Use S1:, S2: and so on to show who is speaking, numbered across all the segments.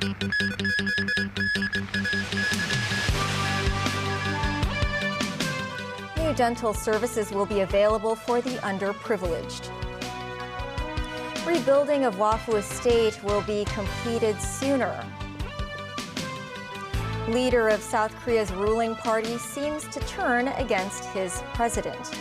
S1: New dental services will be available for the underprivileged. Rebuilding of Wafu Estate will be completed sooner. Leader of South Korea's ruling party seems to turn against his president.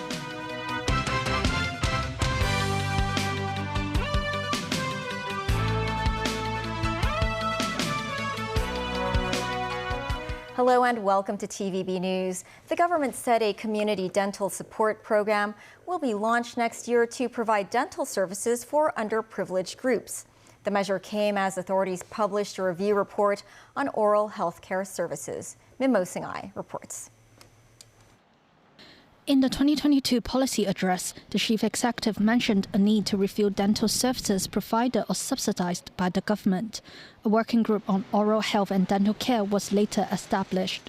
S1: Hello and welcome to TVB News. The government said a community dental support program will be launched next year to provide dental services for underprivileged groups. The measure came as authorities published a review report on oral health care services. Mimo Singhai reports.
S2: In the 2022 policy address, the chief executive mentioned a need to review dental services provided or subsidized by the government. A working group on oral health and dental care was later established.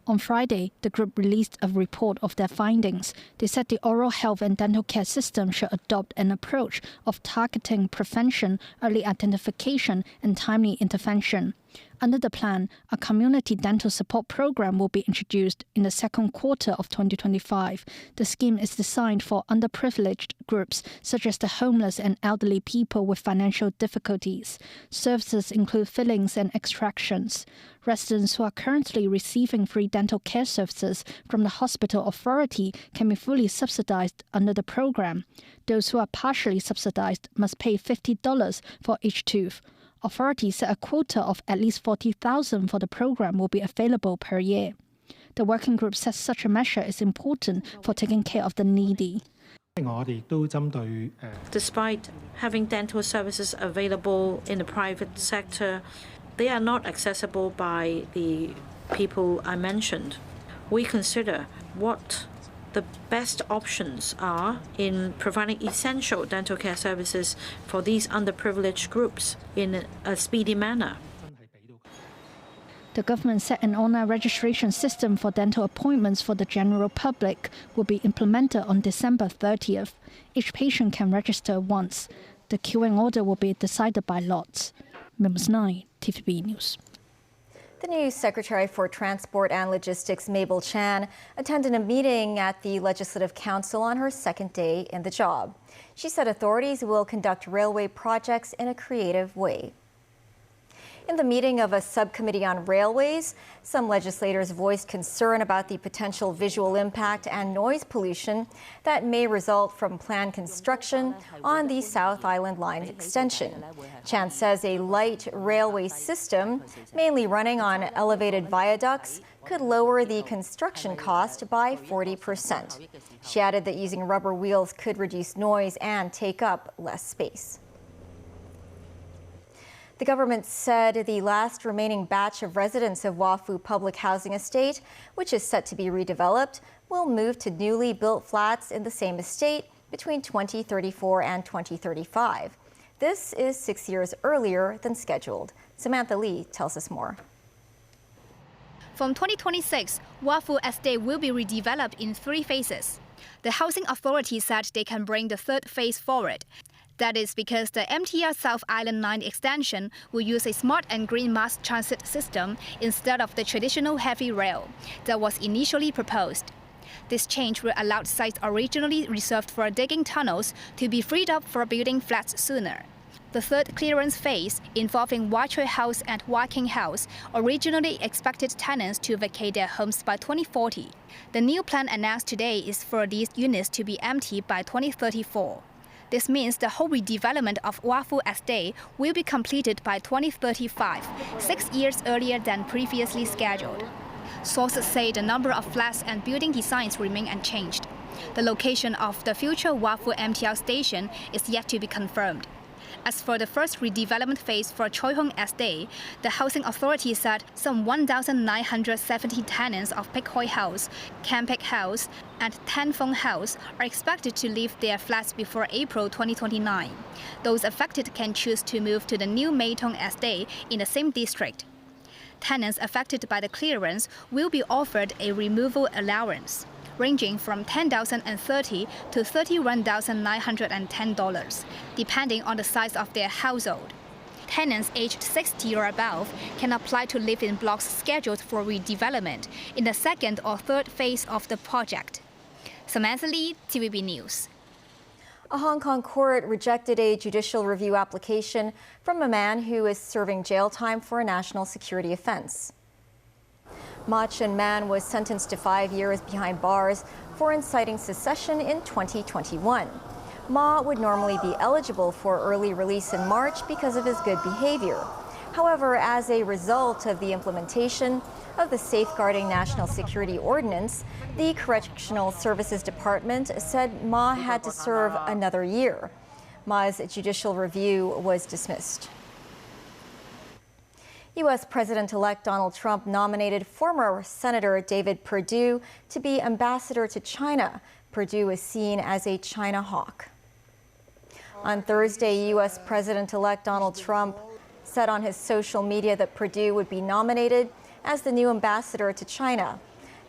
S2: On Friday, the group released a report of their findings. They said the oral health and dental care system should adopt an approach of targeting prevention, early identification, and timely intervention. Under the plan, a community dental support program will be introduced in the second quarter of 2025. The scheme is designed for underprivileged groups, such as the homeless and elderly people with financial difficulties. Services include fillings and extractions. Residents who are currently receiving free dental care services from the hospital authority can be fully subsidized under the program. Those who are partially subsidized must pay $50 for each tooth. Authorities said a quota of at least 40,000 for the program will be available per year. The working group says such a measure is important for taking care of the needy.
S3: Despite having dental services available in the private sector, they are not accessible by the people I mentioned. We consider what the best options are in providing essential dental care services for these underprivileged groups in a speedy manner.
S2: The government said an online registration system for dental appointments for the general public will be implemented on December 30th. Each patient can register once. The queuing order will be decided by lots. Mims 9, TVB News.
S1: The new Secretary for Transport and Logistics, Mabel Chan, attended a meeting at the Legislative Council on her second day in the job. She said authorities will conduct railway projects in a creative way. In the meeting of a subcommittee on railways, some legislators voiced concern about the potential visual impact and noise pollution that may result from planned construction on the South Island Line extension. Chan says a light railway system, mainly running on elevated viaducts, could lower the construction cost by 40%. She added that using rubber wheels could reduce noise and take up less space. The government said the last remaining batch of residents of Wafu Public Housing Estate, which is set to be redeveloped, will move to newly built flats in the same estate between 2034 and 2035. This is 6 years earlier than scheduled. Samantha Lee tells us more.
S4: From 2026, Wafu Estate will be redeveloped in 3 phases. The Housing Authority said they can bring the 3rd phase forward. That is because the MTR South Island Line extension will use a smart and green mass transit system instead of the traditional heavy rail that was initially proposed. This change will allow sites originally reserved for digging tunnels to be freed up for building flats sooner. The 3rd clearance phase, involving Waitroi House and Waking House, originally expected tenants to vacate their homes by 2040. The new plan announced today is for these units to be empty by 2034. This means the whole redevelopment of Wafu Estate will be completed by 2035, 6 years earlier than previously scheduled. Sources say the number of flats and building designs remain unchanged. The location of the future Wafu MTR station is yet to be confirmed. As for the first redevelopment phase for Choi Hong Estate, the Housing Authority said some 1,970 tenants of Pek Hoi House, Kam Pek House, and Tan Phong House are expected to leave their flats before April 2029. Those affected can choose to move to the new Mei Tong Estate in the same district. Tenants affected by the clearance will be offered a removal allowance, ranging from $10,030 to $31,910, depending on the size of their household. tenants aged 60 or above can apply to live in blocks scheduled for redevelopment in the second or third phase of the project. Samantha Lee, TVB News.
S1: A Hong Kong court rejected a judicial review application from a man who is serving jail time for a national security offense. Ma Chun-man was sentenced to 5 years behind bars for inciting secession in 2021. Ma would normally be eligible for early release in March because of his good behavior. However, as a result of the implementation of the Safeguarding National Security Ordinance, the Correctional Services Department said Ma had to serve another year. Ma's judicial review was dismissed. U.S. President-elect Donald Trump nominated former Senator David Perdue to be ambassador to China. Perdue is seen as a China hawk. On Thursday, U.S. President-elect Donald Trump said on his social media that Perdue would be nominated as the new ambassador to China.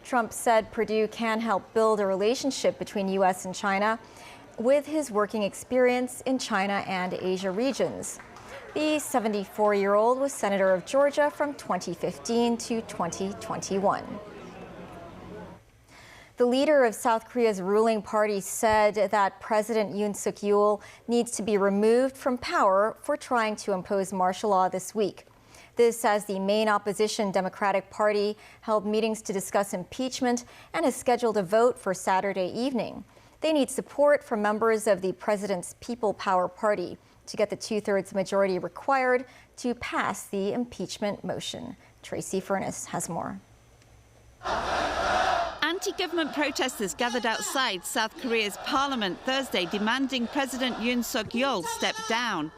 S1: Trump said Perdue can help build a relationship between U.S. and China with his working experience in China and Asia regions. The 74-year-old was Senator of Georgia from 2015 to 2021. The leader of South Korea's ruling party said that President Yoon Suk-yeol needs to be removed from power for trying to impose martial law this week. This as the main opposition Democratic Party held meetings to discuss impeachment and has scheduled a vote for Saturday evening. They need support from members of the president's People Power Party to get the two-thirds majority required to pass the impeachment motion. Tracy Furness has more.
S5: Anti-government protesters gathered outside South Korea's parliament Thursday demanding President Yoon Suk-yeol step down.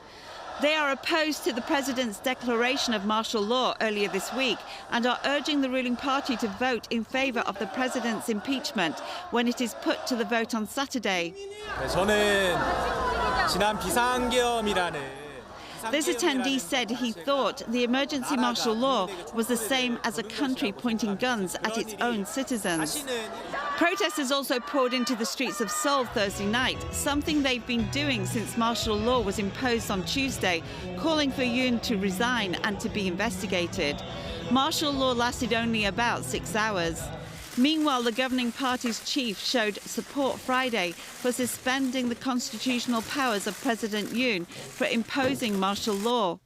S5: They are opposed to the president's declaration of martial law earlier this week and are urging the ruling party to vote in favor of the president's impeachment when it is put to the vote on Saturday. This attendee said he thought the emergency martial law was the same as a country pointing guns at its own citizens. Protesters also poured into the streets of Seoul Thursday night, something they've been doing since martial law was imposed on Tuesday, calling for Yoon to resign and to be investigated. Martial law lasted only about 6 hours. Meanwhile, the governing party's chief showed support Friday for suspending the constitutional powers of President Yoon for imposing martial law.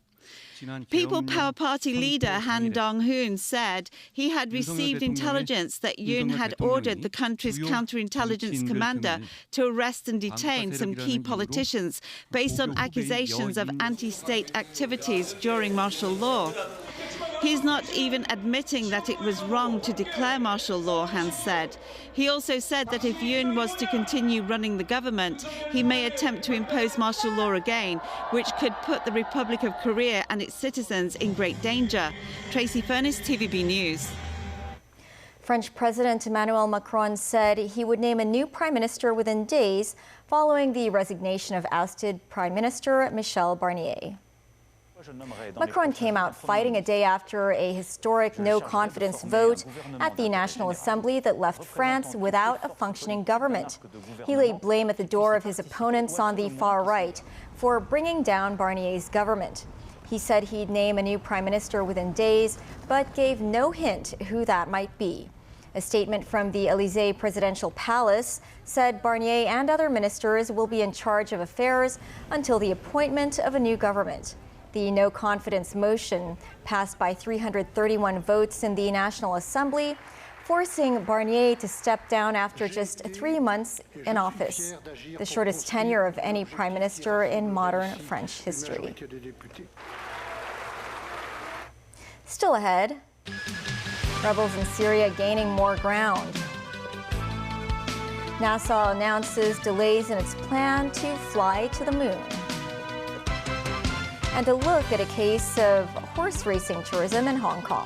S5: People Power Party leader Han Dong-hoon said he had received intelligence that Yoon had ordered the country's counterintelligence commander to arrest and detain some key politicians based on accusations of anti-state activities during martial law. He's not even admitting that it was wrong to declare martial law, Han said. He also said that if Yoon was to continue running the government, he may attempt to impose martial law again, which could put the Republic of Korea and its citizens in great danger. Tracy Furness, TVB News.
S1: French President Emmanuel Macron said he would name a new prime minister within days following the resignation of ousted Prime Minister Michel Barnier. Macron came out fighting a day after a historic no-confidence vote at the National Assembly that left France without a functioning government. He laid blame at the door of his opponents on the far right for bringing down Barnier's government. He said he'd name a new prime minister within days, but gave no hint who that might be. A statement from the Élysée presidential palace said Barnier and other ministers will be in charge of affairs until the appointment of a new government. The no-confidence motion passed by 331 votes in the National Assembly, forcing Barnier to step down after just 3 months in office, the shortest tenure of any prime minister in modern French history. Still ahead, rebels in Syria gaining more ground. NASA announces delays in its plan to fly to the moon. And a look at a case of horse racing tourism in Hong Kong.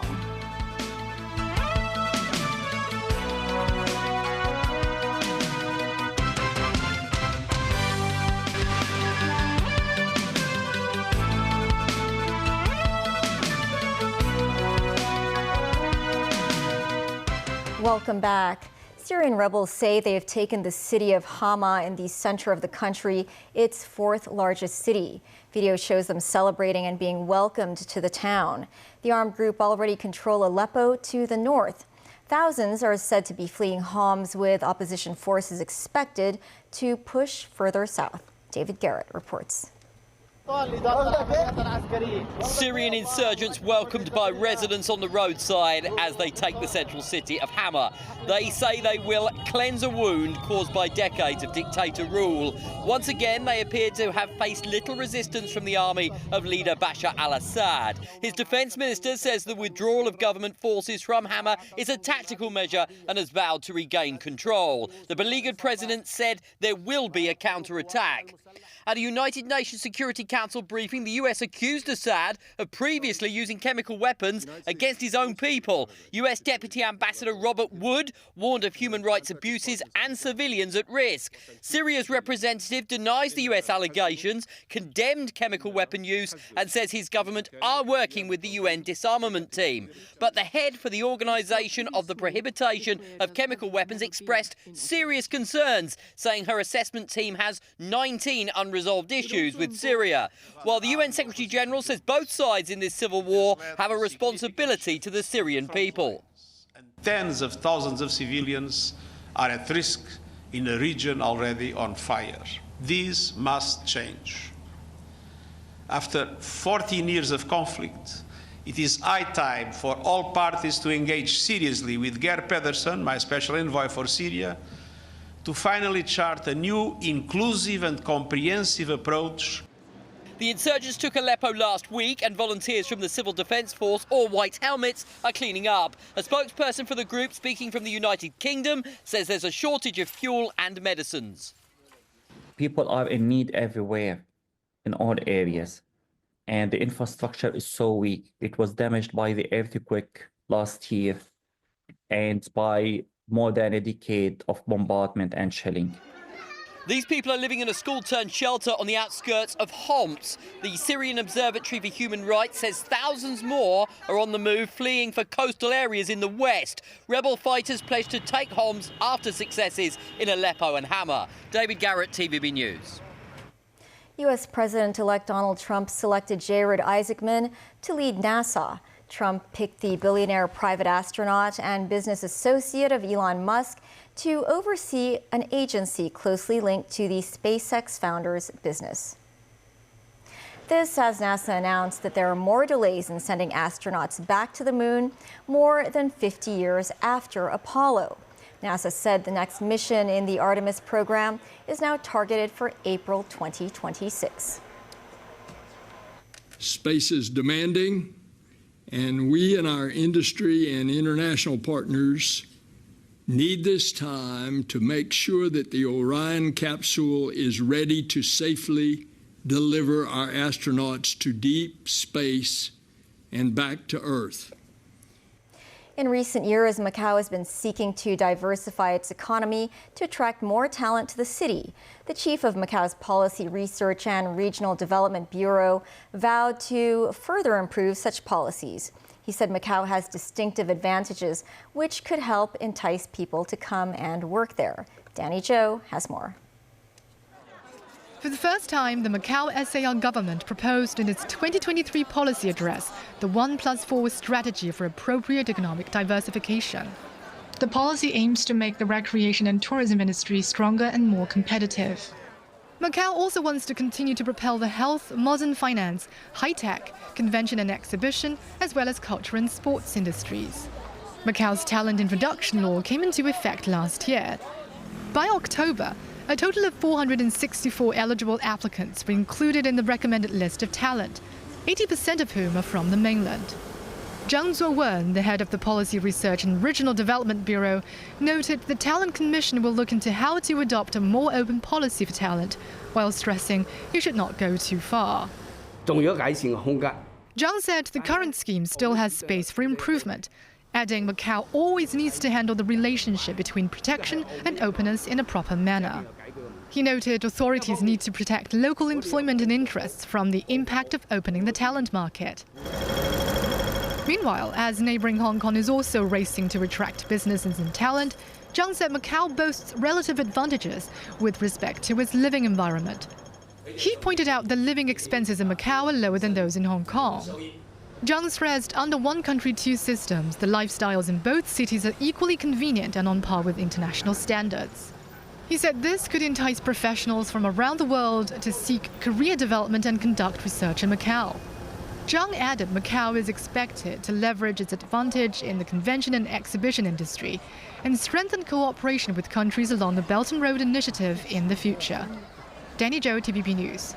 S1: Welcome back. Syrian rebels say they have taken the city of Hama in the center of the country, its fourth largest city. Video shows them celebrating and being welcomed to the town. The armed group already control Aleppo to the north. Thousands are said to be fleeing Homs, with opposition forces expected to push further south. David Garrett reports.
S6: Syrian insurgents welcomed by residents on the roadside as they take the central city of Hama. They say they will cleanse a wound caused by decades of dictator rule. Once again, they appear to have faced little resistance from the army of leader Bashar al-Assad. His defence minister says the withdrawal of government forces from Hama is a tactical measure and has vowed to regain control. The beleaguered president said there will be a counter-attack. At a United Nations Security Council briefing, the US accused Assad of previously using chemical weapons against his own people. US Deputy Ambassador Robert Wood warned of human rights abuses and civilians at risk. Syria's representative denies the US allegations, condemned chemical weapon use and says his government are working with the UN disarmament team. But the head for the Organisation of the Prohibition of Chemical Weapons expressed serious concerns, saying her assessment team has 19 unresolved issues with Syria, while the UN Secretary-General says both sides in this civil war have a responsibility to the Syrian people.
S7: Tens of thousands of civilians are at risk in a region already on fire. These must change. After 14 years of conflict, it is high time for all parties to engage seriously with Geir Pedersen, my special envoy for Syria, to finally chart a new, inclusive and comprehensive approach.
S6: The insurgents took Aleppo last week, and volunteers from the Civil Defence Force, or White Helmets, are cleaning up. A spokesperson for the group, speaking from the United Kingdom, says there's a shortage of fuel and medicines.
S8: People are in need everywhere, in all areas, and the infrastructure is so weak. It was damaged by the earthquake last year and by more than a decade of bombardment and shelling.
S6: These people are living in a school-turned-shelter on the outskirts of Homs. The Syrian Observatory for Human Rights says thousands more are on the move, fleeing for coastal areas in the west. Rebel fighters pledged to take Homs after successes in Aleppo and Hama. David Garrett, TVB News.
S1: U.S. President-elect Donald Trump selected Jared Isaacman to lead NASA. Trump picked the billionaire private astronaut and business associate of Elon Musk to oversee an agency closely linked to the SpaceX founder's business. This as NASA announced that there are more delays in sending astronauts back to the moon more than 50 years after Apollo. NASA said the next mission in the Artemis program is now targeted for April 2026.
S9: Space is demanding, and we and our industry and international partners need this time to make sure that the Orion capsule is ready to safely deliver our astronauts to deep space and back to Earth.
S1: In recent years, Macau has been seeking to diversify its economy to attract more talent to the city. The chief of Macau's Policy Research and Regional Development Bureau vowed to further improve such policies. He said Macau has distinctive advantages, which could help entice people to come and work there. Danny Zhou has more.
S10: For the first time, the Macau SAR government proposed in its 2023 policy address the 1+4 strategy for appropriate economic diversification. The policy aims to make the recreation and tourism industry stronger and more competitive. Macau also wants to continue to propel the health, modern finance, high-tech, convention and exhibition, as well as culture and sports industries. Macau's talent introduction law came into effect last year. By October, a total of 464 eligible applicants were included in the recommended list of talent, 80% of whom are from the mainland. Zhang Zuowen, the head of the Policy Research and Regional Development Bureau, noted the Talent Commission will look into how to adopt a more open policy for talent, while stressing you should not go too far. Zhang said the current scheme still has space for improvement, adding Macau always needs to handle the relationship between protection and openness in a proper manner. He noted authorities need to protect local employment and interests from the impact of opening the talent market. Meanwhile, as neighboring Hong Kong is also racing to attract businesses and talent, Zhang said Macau boasts relative advantages with respect to its living environment. He pointed out the living expenses in Macau are lower than those in Hong Kong. Zhang stressed under one country, two systems, the lifestyles in both cities are equally convenient and on par with international standards. He said this could entice professionals from around the world to seek career development and conduct research in Macau. Zhang added Macau is expected to leverage its advantage in the convention and exhibition industry and strengthen cooperation with countries along the Belt and Road Initiative in the future. Danny Zhou, TVB News.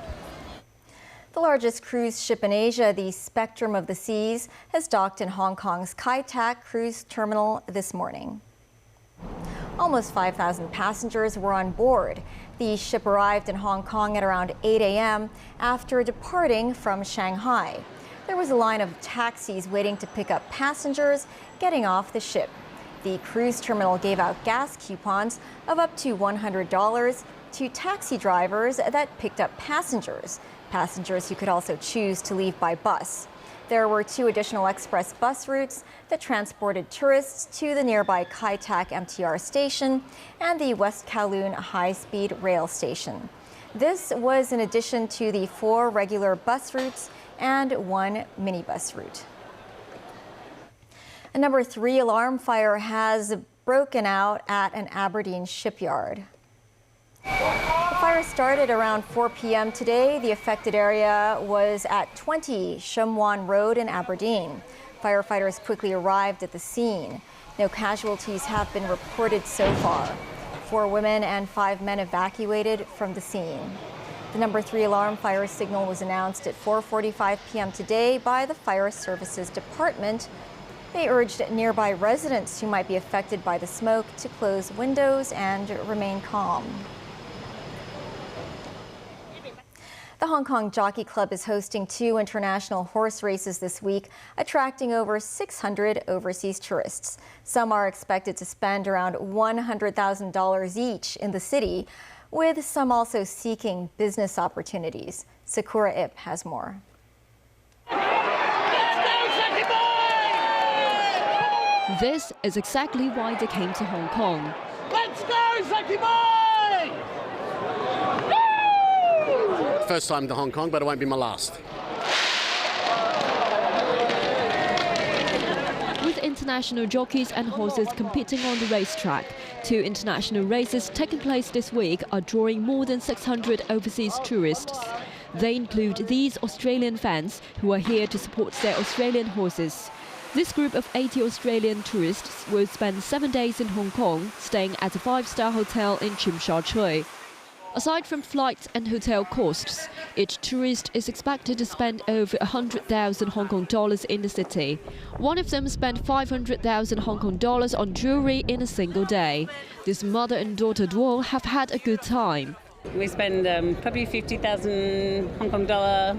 S1: The largest cruise ship in Asia, the Spectrum of the Seas, has docked in Hong Kong's Kai Tak cruise terminal this morning. Almost 5,000 passengers were on board. The ship arrived in Hong Kong at around 8 a.m. after departing from Shanghai. There was a line of taxis waiting to pick up passengers getting off the ship. The cruise terminal gave out gas coupons of up to $100 to taxi drivers that picked up passengers who could also choose to leave by bus. There were 2 additional express bus routes that transported tourists to the nearby Kai Tak MTR station and the West Kowloon high-speed rail station. This was in addition to the 4 regular bus routes and 1 minibus route. A number 3 alarm fire has broken out at an Aberdeen shipyard. The fire started around 4 p.m. today. The affected area was at 20 Shum Wan Road in Aberdeen. Firefighters quickly arrived at the scene. No casualties have been reported so far. 4 women and 5 men evacuated from the scene. The number 3 alarm fire signal was announced at 4:45 p.m. today by the Fire Services Department. They urged nearby residents who might be affected by the smoke to close windows and remain calm. The Hong Kong Jockey Club is hosting 2 international horse races this week, attracting over 600 overseas tourists. Some are expected to spend around $100,000 each in the city, with some also seeking business opportunities. Sakura Ip has more.
S11: This is exactly why they came to Hong Kong.
S12: Let's go, Zaki Boy! First time to Hong Kong, but it won't be my last.
S11: With international jockeys and horses competing on the racetrack, 2 international races taking place this week are drawing more than 600 overseas tourists. They include these Australian fans who are here to support their Australian horses. This group of 80 Australian tourists will spend 7 days in Hong Kong, staying at a 5-star hotel in Tsim Sha Tsui. Aside from flights and hotel costs, each tourist is expected to spend over 100,000 Hong Kong dollars in the city. One of them spent 500,000 Hong Kong dollars on jewelry in a single day. This mother and daughter duo have had a good time.
S13: We spend probably 50,000 Hong Kong dollar.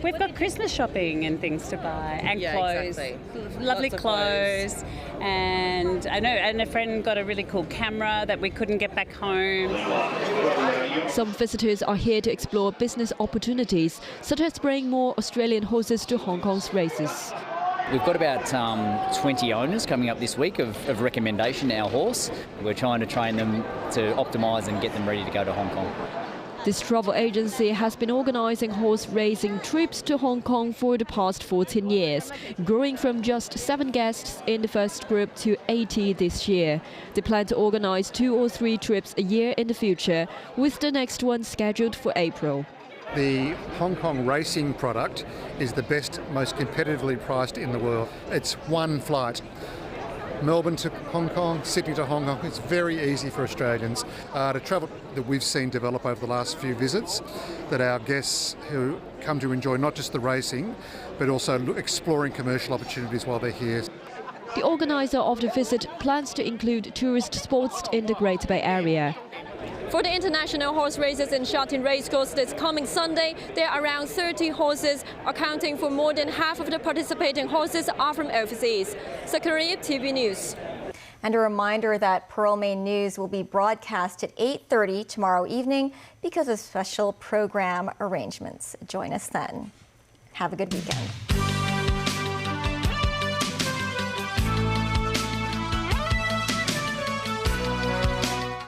S13: We've got Christmas shopping and things to buy, and clothes, exactly. Lovely clothes. And I know, and a friend got a really cool camera that we couldn't get back home.
S11: Some visitors are here to explore business opportunities, such as bringing more Australian horses to Hong Kong's races.
S14: We've got about 20 owners coming up this week of recommendation our horse. We're trying to train them to optimise and get them ready to go to Hong Kong.
S11: This travel agency has been organising horse racing trips to Hong Kong for the past 14 years, growing from just 7 guests in the first group to 80 this year. They plan to organise 2 or 3 trips a year in the future, with the next one scheduled for April.
S15: The Hong Kong racing product is the best, most competitively priced in the world. It's one flight. Melbourne to Hong Kong, Sydney to Hong Kong. It's very easy for Australians to travel that we've seen develop over the last few visits, that our guests who come to enjoy not just the racing, but also exploring commercial opportunities while they're here.
S11: The organiser of the visit plans to include tourist spots in the Greater Bay Area. For the international horse races in Sha Tin Racecourse this coming Sunday, there are around 30 horses, accounting for more than half of the participating horses are from overseas. Sakura, TV News.
S1: And a reminder that Pearl Main News will be broadcast at 8:30 tomorrow evening because of special program arrangements. Join us then. Have a good weekend.